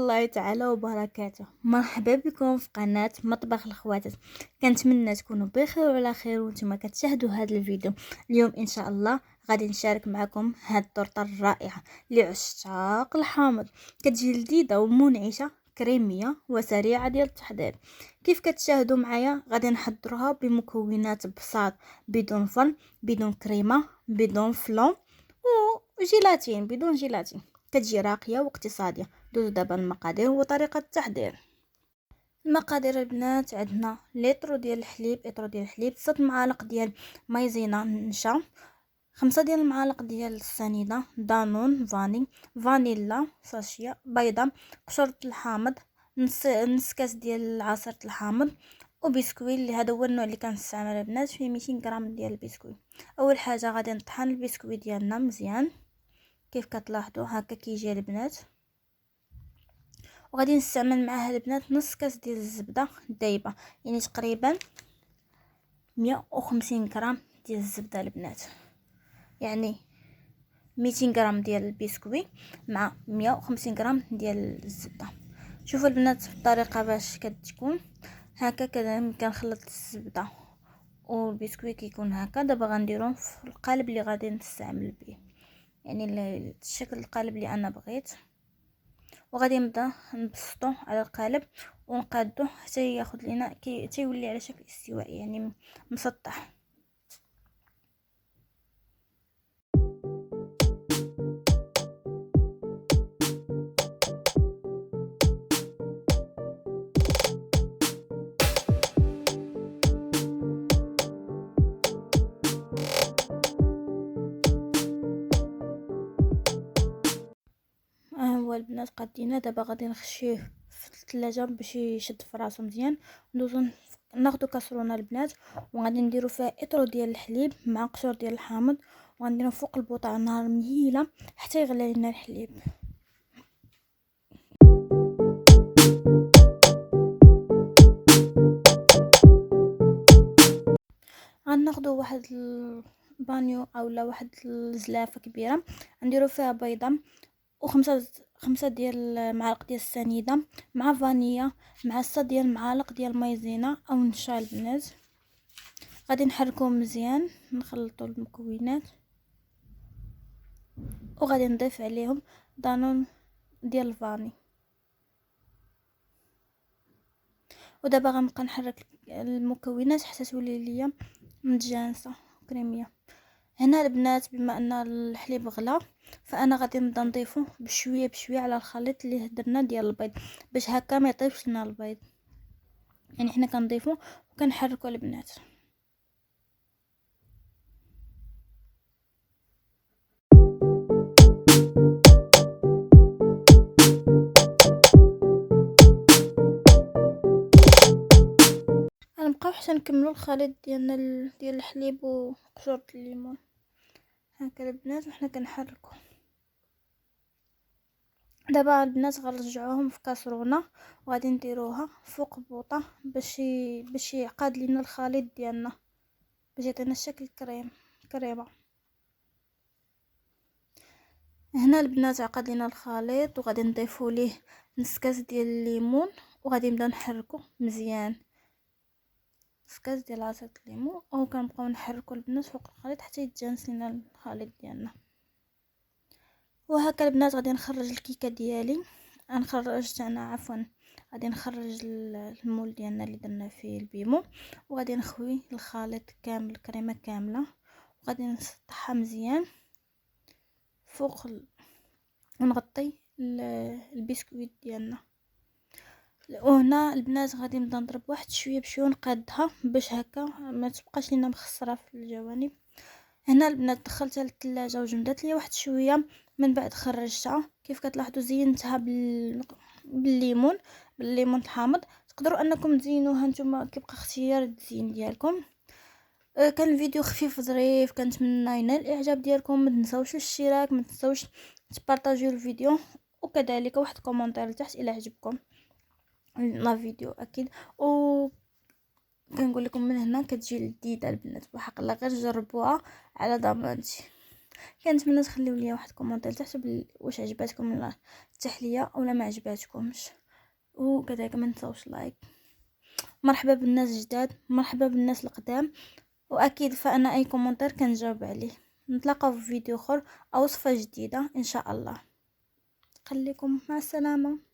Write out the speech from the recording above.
الله تعالى وبركاته. مرحبا بكم في قناة مطبخ الخواتات. كنتمنى تكونوا بخير وعلى خير وانتم كتشاهدوا هذا الفيديو. اليوم ان شاء الله غادي نشارك معكم هاد الطرطه الرائعه لعشاق الحامض. كتجي لذيذه ومنعشه كريميه وسريعه ديال التحضير. كيف كتشاهدوا معايا غادي نحضروها بمكونات بساط، بدون فرن، بدون كريمه، بدون فلون وجيلاتين، بدون جيلاتين. كتجي راقيه واقتصاديه. دوزو دابا المقادير وطريقه التحضير. المقادير البنات: عندنا لتر ديال الحليب، 6 معالق ديال مايزينا نشا، 5 ديال المعالق ديال السنيده، دانون فانيلا ساشيه، بيضه، قشره الحامض، نص كاس ديال عصير الحامض، وبسكويت اللي هذا هو النوع اللي كنستعمل البنات، فيه 200 غرام ديال البسكويت. اول حاجه غادي نطحن البسكويت ديالنا مزيان كيف كتلاحظوا هكا كيجي البنات، وغادي نستعمل معاه البنات نص كاس ديال الزبده دايبه، يعني تقريبا 150 غرام ديال الزبده البنات، يعني 200 غرام ديال البسكويت مع 150 غرام ديال الزبده. شوفوا البنات الطريقه باش كتكون هكا كنخلط الزبده والبسكويت كيكون هكا. دابا غنديرهم في القالب اللي غادي نستعمل به، يعني الشكل القالب اللي انا بغيت، وغادي نبدا نبسطو على القالب ونقادو حتى ياخذ لينا تيولي على شكل استوائي، يعني مسطح. هو البنات قادينا دابا غادي نخشيه في الثلاجه باش يشد في راسو مزيان. ندوزو ناخدو كاسرونه البنات وغادي نديرو فيها اطرو ديال الحليب مع قشور ديال الحامض، وغنديرو فوق البوطه على نار مهيله حتى يغلى لنا الحليب. غناخدو واحد البانيو اولا واحد الزلافه كبيره، نديرو فيها بيضه خمسة ديال معالق ديال السنيده مع فانيلا مع 6 ديال معالق ديال مايزينا او نشا البنات. غادي نحركوهم مزيان، نخلطوا المكونات وغادي نضيف عليهم دانون ديال الفاني. ودابا غنبقى نحرك المكونات حتى تولي ليا متجانسه كريميه. هنا البنات بما ان الحليب غلا فانا غادي نبدا نضيفه بشويه بشويه على الخليط اللي درنا ديال البيض باش هكا ما يطيبش لنا البيض، يعني حنا كنضيفو وكنحركو البنات. غنبقاو حتى نكملوا الخليط ديالنا ديال الحليب وقشور الليمون هكا البنات وحنا كنحركو. دابا البنات غنرجعوهم في كاسرونه وغادي نديروها فوق بوطه باش يعقد لينا الخليط ديالنا باش يعطينا الشكل كريمه. هنا البنات عقد لينا الخليط وغادي نضيفوا ليه نص كاس ديال الليمون وغادي نبدا نحركو مزيان، نص كاس ديال عصير الليمون، او كنبقاو نحركو البنات فوق الخليط حتى يتجانس لينا الخليط ديالنا. وهكا البنات غادي نخرج الكيكه ديالي، غادي نخرج المول ديالنا اللي درنا فيه البيمو، وغادي نخوي الخليط كامل الكريمه كامله وغادي نسطحها مزيان فوق ونغطي البسكويت ديالنا. وهنا البنات غادي نبدا نضرب واحد شويه بشويه ونقادها باش هكا ما تبقاش لينا مخسره في الجوانب. هنا البنات دخلتها للثلاجه وجمدت لي واحد شويه، من بعد خرجتها كيف كتلاحظوا زينتها بالليمون الحامض. تقدروا انكم تزينوها نتوما كيبقى اختيار التزيين ديالكم. كان الفيديو خفيف ظريف، كنتمنى ينال الاعجاب ديالكم. ما تنساوش الاشتراك، ما تنساوش تبارطاجيو الفيديو، وكذلك واحد كومونتير لتحت الى عجبكم لا فيديو اكيد. و كنقول لكم من هنا كتجي لذيذه البنات بحق الله، غير جربوها على ضمانتي. كنتمنى تخليو لي واحد كومونتير تحت واش عجباتكم التحليه اولا ما عجباتكمش، وكذلك ما تنساوش لايك. مرحبا بالناس الجداد، مرحبا بالناس القدام، واكيد فانا اي كومونتير كنجاوب عليه. نتلاقاو في فيديو اخر او وصفه جديده ان شاء الله. خليكم مع السلامه.